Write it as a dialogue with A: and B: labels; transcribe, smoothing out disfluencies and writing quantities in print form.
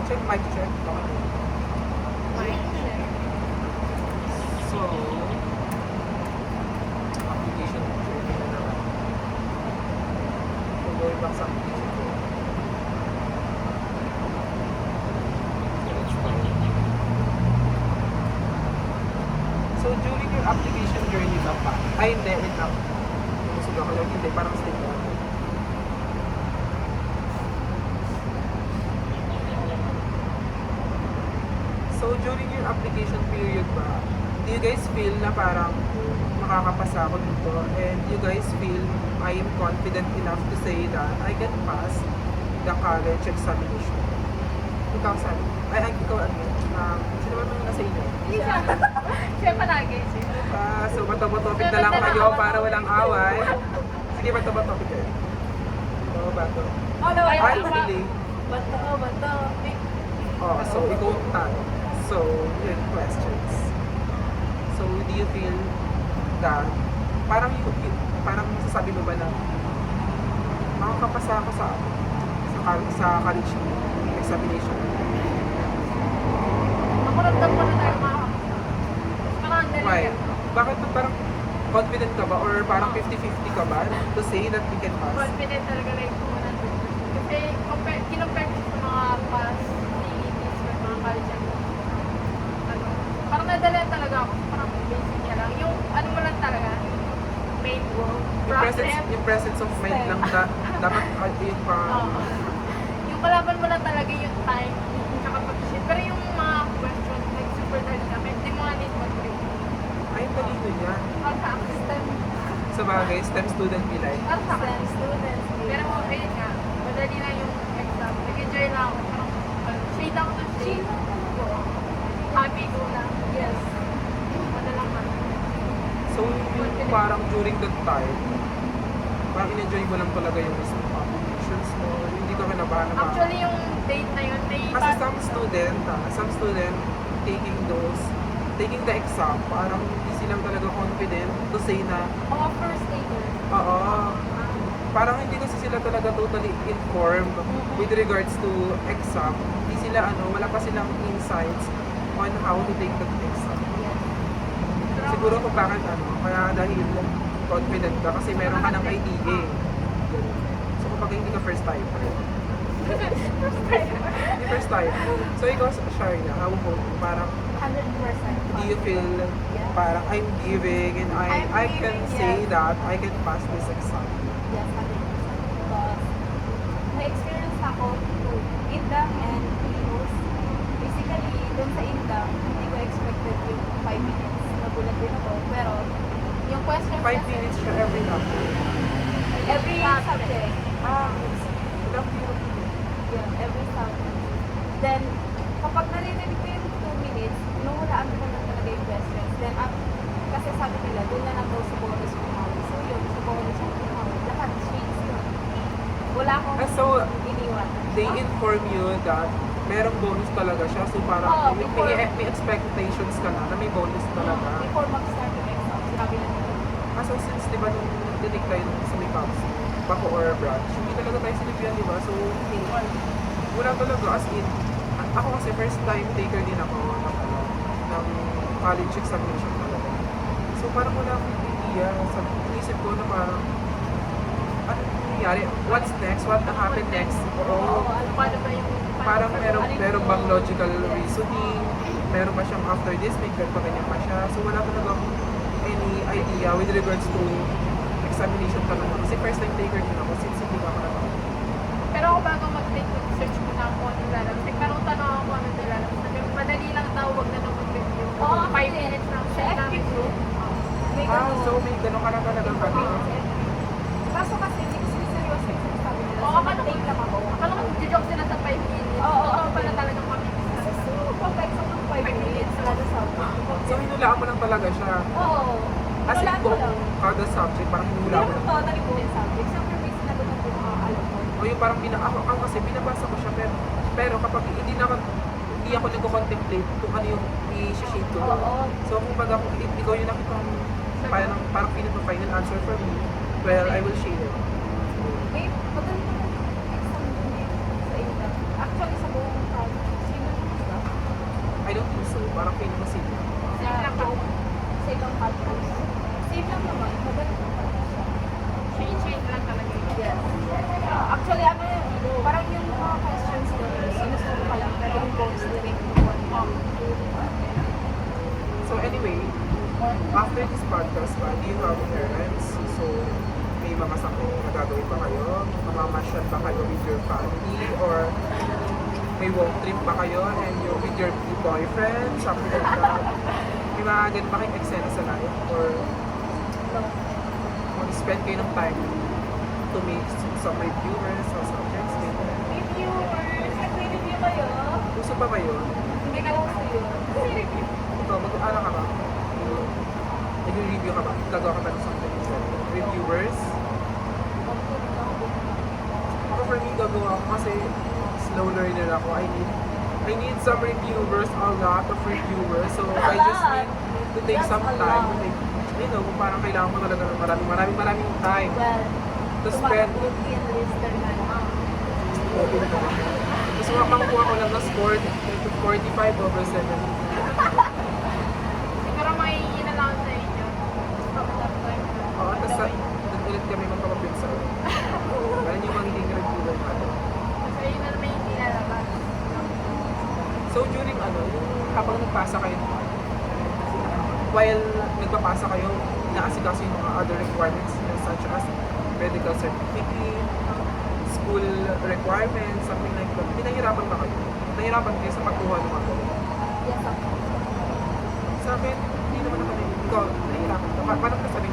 A: Check, mic check.
B: Mic check.
A: So, application journey na naman. So, going back sa application ko. So, during your application journey lang pa, ay hindi, wait lang. Gusto ko lang, hindi, parang stay lang. So, during your application period ba, do you guys feel na parang makakapasa ako dito? And you guys feel I am confident enough to say that I can pass the college examination? Ikaw, Sam. Ay, ikaw, ano? Sino ba nung nasa inyo?
B: Siya palagi.
A: So, bato-topic na lang kayo para walang away. Sige, bato-topic kayo. Oo, bato. Ay, really?
B: Bato.
A: Oh, so ikaw tayo. So, yun, questions. So, do you feel that parang masasabi mo ba na makakapasa ako sa college examination?
B: Makuramdam ko na tayo makakapasa. Parang ang
A: Why?
B: dali.
A: Bakit parang confident ka ba or parang 50-50 ka ba to say that we can pass?
B: Confident talaga like kung ano. Kasi kinompare ko sa mga past CETs or mga college ano, parang nadala talaga ako. Parang basic niya lang. Yung ano mo lang talaga, main goal.
A: Yung presence of mind lang dapat yun pa.
B: Oo. Yung kalaban mo lang talaga yung time, tsaka pag-shit. Pero yung mga questions, like super dali kami, hindi mo nga need mag-read.
A: Ay, talino niya.
B: Para sa akin, STEM.
A: Sa bagay, STEM student be like.
B: Para sa akin, students. Pero ayun nga, madali lang yung exam. Nag-enjoy lang ako. Parang, shade ako ng shade. Oo. Happy ko lang. Yes. Madalang man.
A: So, yung parang during that time, parang in-enjoy mo lang talaga yung applications mo, hindi ka kinabahan na
B: Actually, yung date na yun, may
A: kasi some student taking the exam, parang hindi silang talaga confident to say na,
B: first taker.
A: oo, parang hindi kasi sila talaga totally informed with regards to exam. Hindi sila, wala pa silang insights on how to take that exam. Siguro kung bakit kaya dahil confident ka kasi meron ka ng idea. So kapag hindi ka first time. Hindi first time. So ikaw, Sharia, how about you? Parang
B: 100%.
A: do you feel parang I'm giving and I can
B: giving,
A: say
B: yes.
A: that I can pass this exam?
C: Yes, 100%. Because na-experience ako to Indang and Pinos. Basically, dun sa Indang, hindi ko expected yung 5 minutes. Nagulat din ako. Pero, yung question
A: 5 minutes siya every lab.
C: every subject.
A: Ilang minutes?
C: Yeah, every subject. Then, kapag narinig ko yung 2 minutes, inuhulaan ko na talaga yung questions. Then, kasi sabi nila, doon na lang daw sa bonus kumawi. So, yun, sa bonus kumawi. Lahat sheets yun. Wala akong
A: So,
C: iniwan.
A: they inform you that merong bonus talaga siya. So parang
C: Oo,
A: may expectations ka na may bonus talaga.
C: Before mag-start yung exam, sinabi na nila.
A: So since di ba nung nag-take tayo sa may campus, Bako or branch, hindi talaga tayo sinipian, di ba? So wala talaga as in, ako kasi first time taker din ako ng college examination talaga. So parang wala akong idea. Inisip ko na parang, ano nangyayari? What's next? What happened next? Oo.
B: Paano ba yung...
A: Parang meron bang logical reasoning, meron ba siyang after this, may ganito ganyan pa siya. So wala talaga akong any idea with regards to examination talaga. Kasi first time taker din ako since hindi ako nakaka.
B: Pero ako bago mag-take, search ko na ako ano lalabas. Nagkaroon tanong ako ano lalabas. Sabi, madali lang tawag na nung mag-review.
C: Oo,
B: 5 minutes lang siya namin group.
C: May
A: So may ganun ka na talaga gano'n.
C: Kaso kasi, hindi ko siniseryoso yung sinasabi nila.
B: Oo,
C: So, mag-take lang ako.
B: Akala ko joke sila sa 5 minutes.
C: Oo.
B: Pala talagang kami.
C: Kasi pag-exam ng 5 minutes, kada subject.
A: So hinulaan mo lang talaga siya.
C: Oo.
A: As in
C: Wala ko
A: kung
C: lang.
A: kada subject, parang
C: Hindi
A: hinulaan mo
C: naman
A: lang.
C: totally po yung subject. Siyempre may sinagot na po alam ko.
A: O yung parang ako kasi binabasa ko siya pero kapag hindi ako nagko-contemplate kung ano yung i-shade ko.
C: Oo.
A: So kung baga kung ikaw yung nakita parang final answer for me, well, I will shade it.
C: May madali naman exam din dito sa Inda. Actually, sa buong college.
A: Parang feeling mo safe lang.
B: Safe lang ba?
C: Sa ibang campus. Safe lang naman. Magaling naman siya.
B: Change lang talaga yun.
C: Yes. Actually, ano yun, parang yung mga questions doon, sinusunod ka lang, pero yung goals direct
A: So anyway, after this podcast pa, do you have parents? So, may mga sakit na gagawin ba kayo? Mamamasyal ba kayo with your family? Or may walk trip ba kayo and you're with your boyfriend? Something like that. May mga ganun ba kayong eksena sa life? Or mag-spend kayo ng time to make some reviewers or subjects?
C: Reviewers, nagre-review kayo?
A: Gusto pa ba yun?
C: Hindi ka lang yun.
A: Ikaw, mag-aaral ka ba? Nag-review ka ba? Gagawa ka ba ng something? Reviewers? Ako for me, gagawa ako kasi slow learner ako. I need some reviewers, a lot of reviewers. So I just need to take some time to take, you know, parang kailangan ko talaga ng maraming time
C: Well,
A: to spend.
C: tumakbo and lister na lang.
A: Open ko. Tapos makakuha ko lang ng score to 45 over 7.
B: Siguro may inalang sa inyo.
A: Oo, tapos doon ulit kami magpapapit sa ganun yung magiging reviewer natin.
B: So yun na naman yung nilalabas.
A: So during yung habang nagpasa kayo while nagpapasa kayo, inaasikaso yung mga other requirements such as medical certificate, school requirements, something like that. Pinahirapan ba kayo? Nahirapan kayo sa pagkuha ng mga ganun?
C: Yes, ako.
A: Sa akin, hindi naman ako ikaw, nahirapan ka. Paano ka sabihin